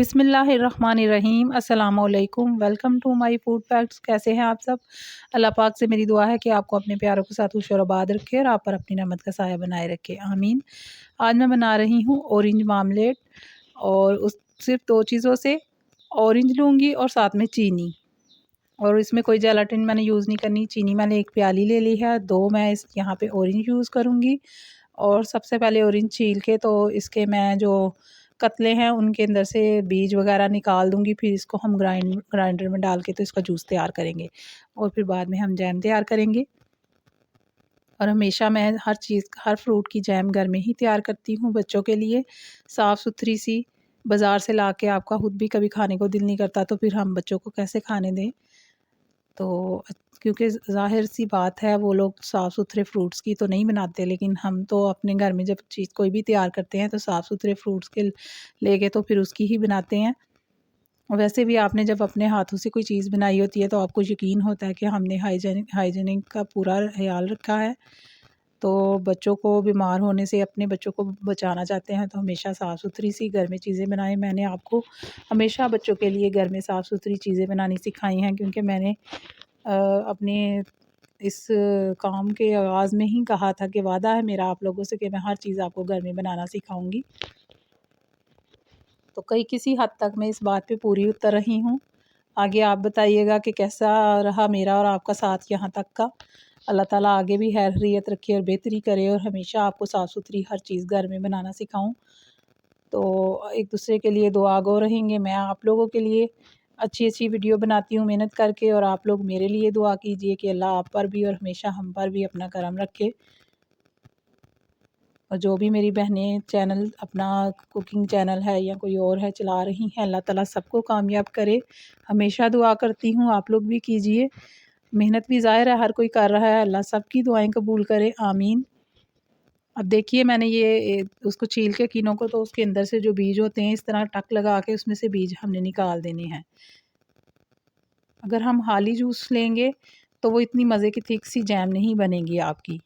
बिस्मिल्लाहिर्रहमानिर्रहीम अस्सलाम वालेकुम। Welcome to my food facts. कैसे हैं आप सब? अल्लाह पाक से मेरी दुआ है कि आपको अपने प्यारों के साथ खुश और आबाद रखे और आप पर अपनी रहमत का साया बनाए रखे, आमीन। आज मैं बना रही हूँ ऑरेंज मामलेट और उस सिर्फ दो चीज़ों से। ऑरेंज लूँगी और साथ में चीनी, और इसमें कोई जेलाटिन मैंने यूज़ नहीं करनी। चीनी मैंने एक प्याली ले ली है, दो मैं इस यहाँ पे ऑरेंज यूज़ करूँगी। और सबसे पहले ऑरेंज छील के तो इसके मैं जो कतले हैं उनके अंदर से बीज वगैरह निकाल दूँगी। फिर इसको हम ग्राइंडर में डाल के तो इसका जूस तैयार करेंगे और फिर बाद में हम जैम तैयार करेंगे। और हमेशा मैं हर फ्रूट की जैम घर में ही तैयार करती हूँ बच्चों के लिए, साफ़ सुथरी सी। बाज़ार से ला के आपका खुद भी कभी खाने को दिल नहीं करता तो फिर हम बच्चों को कैसे खाने दें। तो क्योंकि ज़ाहिर सी बात है वो लोग साफ़ सुथरे फ्रूट्स की तो नहीं बनाते, लेकिन हम तो अपने घर में जब चीज़ कोई भी तैयार करते हैं तो साफ़ सुथरे फ्रूट्स के लेके तो फिर उसकी ही बनाते हैं। वैसे भी आपने जब अपने हाथों से कोई चीज़ बनाई होती है तो आपको यकीन होता है कि हमने हाइजीनिक का पूरा ख्याल रखा है। तो बच्चों को बीमार होने से अपने बच्चों को बचाना चाहते हैं तो हमेशा साफ़ सुथरी सी घर में चीज़ें बनाएं। मैंने आपको हमेशा बच्चों के लिए घर में साफ़ सुथरी चीज़ें बनानी सिखाई हैं, क्योंकि मैंने अपने इस काम के आगाज़ में ही कहा था कि वादा है मेरा आप लोगों से कि मैं हर चीज़ आपको घर में बनाना सिखाऊंगी। तो किसी हद तक मैं इस बात पे पूरी उतर रही हूँ। आगे आप बताइएगा कि कैसा रहा मेरा और आपका साथ यहाँ तक का। अल्लाह ताला आगे भी खैरियत रखे और बेहतरी करे और हमेशा आपको साफ़ सुथरी हर चीज़ घर में बनाना सिखाऊं। तो एक दूसरे के लिए दुआ गो रहेंगे। मैं आप लोगों के लिए अच्छी अच्छी वीडियो बनाती हूँ मेहनत करके, और आप लोग मेरे लिए दुआ कीजिए कि अल्लाह आप पर भी और हमेशा हम पर भी अपना करम रखे। और जो भी मेरी बहनें चैनल अपना कुकिंग चैनल है या कोई और है चला रही हैं, अल्लाह ताला सबको कामयाब करे। हमेशा दुआ करती हूँ, आप लोग भी कीजिए। मेहनत भी ज़ाहिर है हर कोई कर रहा है, अल्लाह सबकी दुआएं कबूल करे, आमीन। अब देखिए मैंने ये उसको छील के किनों को, तो उसके अंदर से जो बीज होते हैं इस तरह टक लगा के उसमें से बीज हमने निकाल देने हैं। अगर हम हाली जूस लेंगे तो वो इतनी मज़े की थिक सी जैम नहीं बनेगी आपकी।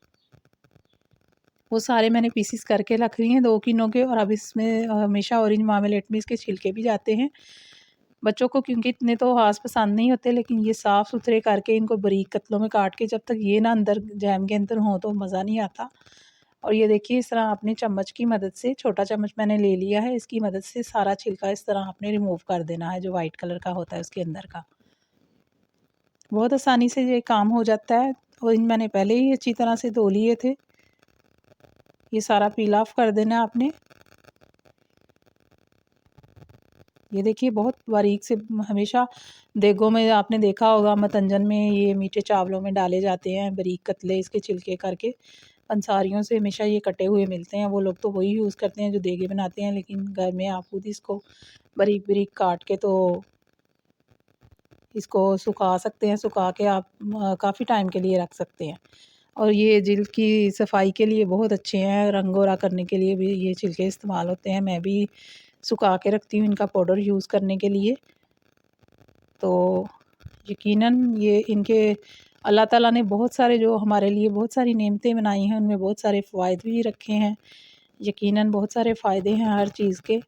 वो सारे मैंने पीसीस करके रख रही हैं 2 किलो के। और अब इसमें हमेशा ऑरेंज मार्मेलेड में इसके छिलके भी जाते हैं बच्चों को, क्योंकि इतने तो ख़ास पसंद नहीं होते, लेकिन ये साफ़ सुथरे करके इनको बारीक कतलों में काट के जब तक ये ना अंदर जैम के अंदर हो तो मज़ा नहीं आता। और ये देखिए इस तरह आपने चम्मच की मदद से, छोटा चम्मच मैंने ले लिया है, इसकी मदद से सारा छिलका इस तरह आपने रिमूव कर देना है जो वाइट कलर का होता है उसके अंदर का। बहुत आसानी से ये काम हो जाता है। और मैंने पहले ही अच्छी तरह से धो लिए थे। ये सारा पील ऑफ कर देना आपने। ये देखिए बहुत बारीक से, हमेशा देगों में आपने देखा होगा मतंजन में ये मीठे चावलों में डाले जाते हैं बारीक कतले इसके छिलके करके। पंसारियों से हमेशा ये कटे हुए मिलते हैं, वो लोग तो वही यूज़ करते हैं जो देगे बनाते हैं, लेकिन घर में आप खुद इसको बारीक बारीक काट के तो इसको सुखा सकते हैं। सुखा के आप काफ़ी टाइम के लिए रख सकते हैं। और ये जिल्द की सफाई के लिए बहुत अच्छे हैं, रंग गोरा करने के लिए भी ये छिलके इस्तेमाल होते हैं। मैं भी सुखा के रखती हूँ इनका पाउडर यूज़ करने के लिए। तो यकीनन ये इनके अल्लाह ताला ने बहुत सारे जो हमारे लिए बहुत सारी नेमतें बनाई हैं, उनमें बहुत सारे फ़वाइद भी रखे हैं। यकीनन बहुत सारे फ़ायदे हैं हर चीज़ के।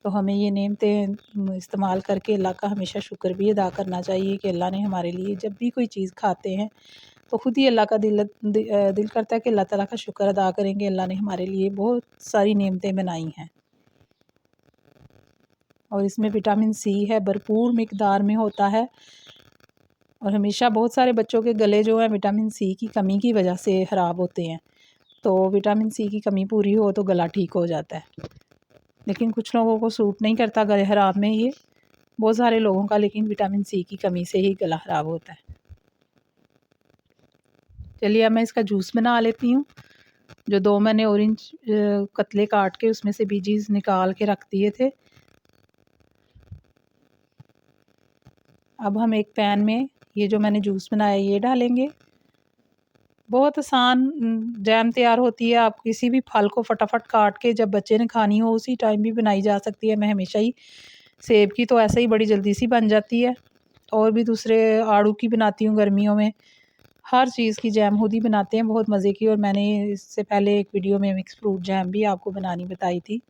तो हमें ये नेमतें इस्तेमाल करके अल्लाह का हमेशा शुक्र भी अदा करना चाहिए कि अल्लाह ने हमारे लिए, जब भी कोई चीज़ खाते हैं तो ख़ुद ही अल्लाह का दिल करता है कि अल्लाह ताला का शुक्र अदा करेंगे। अल्लाह ने हमारे लिए बहुत सारी नेमतें बनाई हैं। और इसमें विटामिन सी है, भरपूर मिकदार में होता है। और हमेशा बहुत सारे बच्चों के गले जो है विटामिन सी की कमी की वजह से ख़राब होते हैं। तो विटामिन सी की कमी पूरी हो तो गला ठीक हो जाता है, लेकिन कुछ लोगों को सूट नहीं करता गले ख़राब में ये, बहुत सारे लोगों का, लेकिन विटामिन सी की कमी से ही गला ख़राब होता है। चलिए अब मैं इसका जूस बना लेती हूँ। जो 2 मैंने ऑरेंज कतले काट के उसमें से बीजीज निकाल के रख दिए थे। अब हम एक पैन में ये जो मैंने जूस बनाया ये डालेंगे। बहुत आसान जैम तैयार होती है। आप किसी भी फल को फटाफट काट के जब बच्चे ने खानी हो उसी टाइम भी बनाई जा सकती है। मैं हमेशा ही सेब की तो ऐसे ही बड़ी जल्दी सी बन जाती है, और भी दूसरे आड़ू की बनाती हूँ गर्मियों में। हर चीज़ की जैम खुद ही बनाते हैं बहुत मज़े की। और मैंने इससे पहले एक वीडियो में मिक्स फ्रूट जैम भी आपको बनानी बताई थी।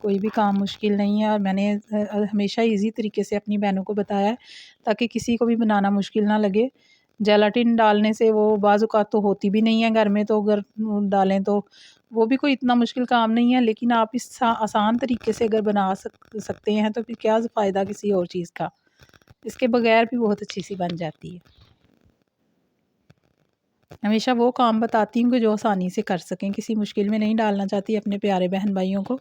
कोई भी काम मुश्किल नहीं है और मैंने हमेशा इजी तरीके से अपनी बहनों को बताया है ताकि किसी को भी बनाना मुश्किल ना लगे। जेलाटिन डालने से वो बाज़ औक़ात तो होती भी नहीं है घर में, तो अगर डालें तो वो भी कोई इतना मुश्किल काम नहीं है, लेकिन आप इस आसान तरीके से अगर बना सकते हैं तो फिर क्या फ़ायदा किसी और चीज़ का। इसके बगैर भी बहुत अच्छी सी बन जाती है। हमेशा वो काम बताती हूँ कि जो आसानी से कर सकें, किसी मुश्किल में नहीं डालना चाहती अपने प्यारे बहन भाइयों को,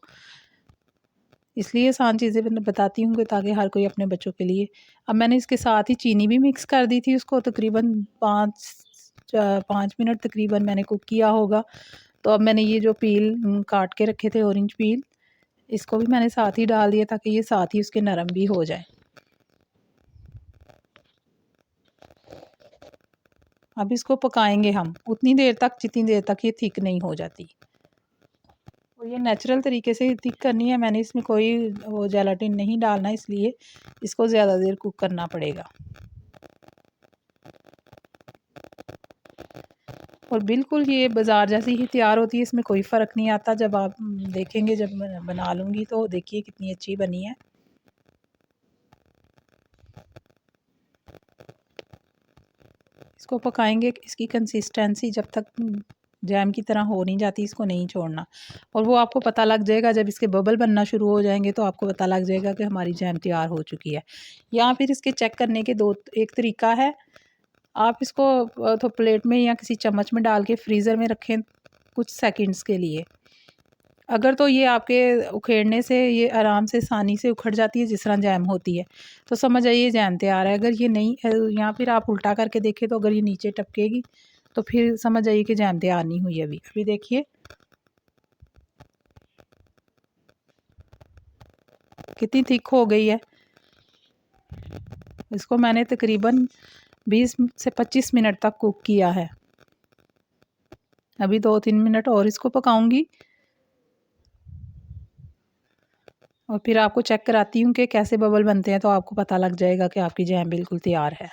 इसलिए आसान चीज़ें बताती हूँ कि ताकि हर कोई अपने बच्चों के लिए। अब मैंने इसके साथ ही चीनी भी मिक्स कर दी थी, उसको तकरीबन 5 मिनट तकरीबन मैंने कुक किया होगा। तो अब मैंने ये जो पील काट के रखे थे ऑरेंज पील, इसको भी मैंने साथ ही डाल दिया ताकि ये साथ ही उसके नरम भी हो जाए। अब इसको पकाएंगे हम उतनी देर तक जितनी देर तक ये थिक नहीं हो जाती। और ये नेचुरल तरीके से थिक करनी है, मैंने इसमें कोई वो जेलाटिन नहीं डालना, इसलिए इसको ज़्यादा देर कुक करना पड़ेगा। और बिल्कुल ये बाज़ार जैसी ही तैयार होती है, इसमें कोई फ़र्क नहीं आता। जब आप देखेंगे, जब मैं बना लूँगी तो देखिए कितनी अच्छी बनी है। इसको पकाएंगे, इसकी कंसिस्टेंसी जब तक जैम की तरह हो नहीं जाती, इसको नहीं छोड़ना। और वो आपको पता लग जाएगा जब इसके बबल बनना शुरू हो जाएंगे, तो आपको पता लग जाएगा कि हमारी जैम तैयार हो चुकी है। या फिर इसके चेक करने के एक तरीका है, आप इसको तो प्लेट में या किसी चम्मच में डाल के फ्रीज़र में रखें कुछ सेकंड्स के लिए। अगर तो ये आपके उखेड़ने से ये आराम से आसानी से उखड़ जाती है जिस तरह जैम होती है, तो समझ आइए जैम तैयार है। अगर ये नहीं, या फिर आप उल्टा करके देखें तो अगर ये नीचे टपकेगी तो फिर समझ आइए कि जैम तैयार नहीं हुई अभी। अभी देखिए कितनी थिक हो गई है। इसको मैंने तकरीबन 20 से 25 मिनट तक कुक किया है। अभी 2-3 मिनट और इसको पकाऊंगी और फिर आपको चेक कराती हूँ कि कैसे बबल बनते हैं, तो आपको पता लग जाएगा कि आपकी जैम बिल्कुल तैयार है।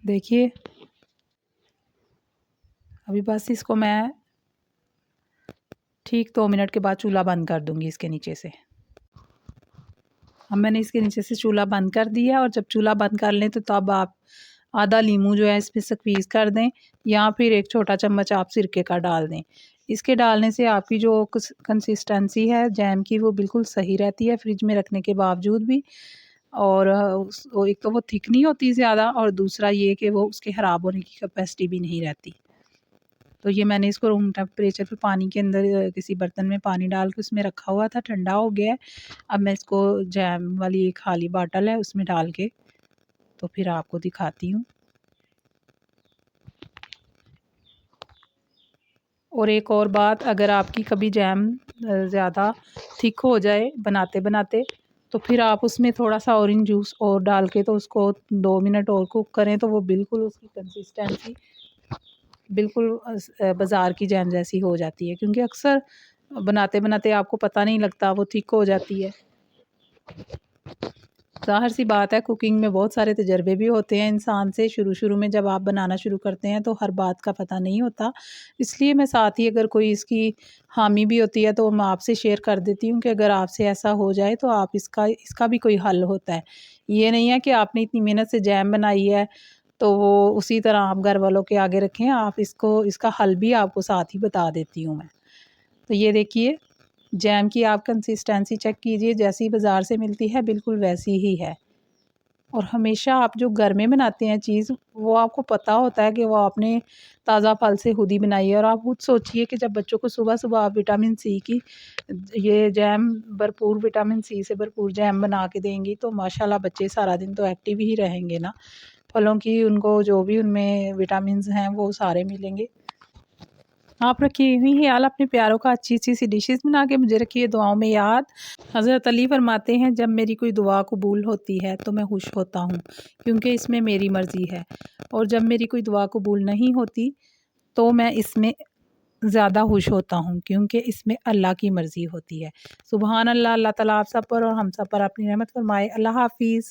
देखिए अभी बस इसको मैं ठीक 2 मिनट के बाद चूल्हा बंद कर दूंगी इसके नीचे से। अब मैंने इसके नीचे से चूल्हा बंद कर दिया, और जब चूल्हा बंद कर लें तो तब आप आधा नींबू जो है इसमें स्क्वीज़ कर दें, या फिर 1 छोटा चम्मच आप सिरके का डाल दें। इसके डालने से आपकी जो कंसिस्टेंसी है जैम की, वो बिल्कुल सही रहती है फ्रिज में रखने के बावजूद भी। और वो एक तो वो थिक नहीं होती ज़्यादा, और दूसरा ये कि वो उसके ख़राब होने की कैपेसिटी भी नहीं रहती। तो ये मैंने इसको रूम टेम्परेचर पे पानी के अंदर किसी बर्तन में पानी डाल के उसमें रखा हुआ था, ठंडा हो गया है। अब मैं इसको जैम वाली एक खाली बॉटल है उसमें डाल के तो फिर आपको दिखाती हूँ। और एक और बात, अगर आपकी कभी जैम ज़्यादा थिक हो जाए बनाते-बनाते, तो फिर आप उसमें थोड़ा-सा ऑरेंज जूस और डाल के तो उसको 2 मिनट और कुक करें, तो वो बिल्कुल उसकी कंसिस्टेंसी बिल्कुल बाज़ार की जैम जैसी हो जाती है, क्योंकि अक्सर बनाते-बनाते आपको पता नहीं लगता वो थिक हो जाती है। ज़ाहिर सी बात है, कुकिंग में बहुत सारे तजर्बे भी होते हैं इंसान से। शुरू-शुरू में जब आप बनाना शुरू करते हैं तो हर बात का पता नहीं होता। इसलिए मैं साथ ही अगर कोई इसकी हामी भी होती है तो मैं आपसे शेयर कर देती हूँ कि अगर आपसे ऐसा हो जाए तो आप इसका इसका भी कोई हल होता है। ये नहीं है कि आपने इतनी मेहनत से जैम बनाई है तो वो उसी तरह आप घर वालों के आगे रखें। आप इसका हल भी आपको साथ ही बता देती हूँ मैं। तो ये देखिए, जैम की आप कंसिस्टेंसी चेक कीजिए, जैसी बाज़ार से मिलती है बिल्कुल वैसी ही है। और हमेशा आप जो घर में बनाते हैं चीज़, वो आपको पता होता है कि वो आपने ताज़ा फल से खुद ही बनाई है। और आप खुद सोचिए कि जब बच्चों को सुबह-सुबह आप विटामिन सी की ये जैम भरपूर, विटामिन सी से भरपूर जैम बना के देंगी, तो माशाल्लाह बच्चे सारा दिन तो एक्टिव ही रहेंगे ना। फलों की उनको जो भी उनमें विटामिन्स हैं वो सारे मिलेंगे। आप रखिए यूँ ही ख़्याल अपने प्यारों का, अच्छी-अच्छी सी डिशेज़ बना के मुझे रखिए दुआओं में याद। हज़रत अली फरमाते हैं, जब मेरी कोई दुआ कबूल होती है तो मैं खुश होता हूँ, क्योंकि इसमें मेरी मर्ज़ी है। और जब मेरी कोई दुआ कबूल नहीं होती तो मैं इसमें ज़्यादा खुश होता हूँ, क्योंकि इसमें अल्लाह की मर्ज़ी होती है। सुबहान अल्लाह, अल्लाह ताला आप सब पर और हम सब पर अपनी रहमत फ़रमाए। अल्लाह हाफ़िज़।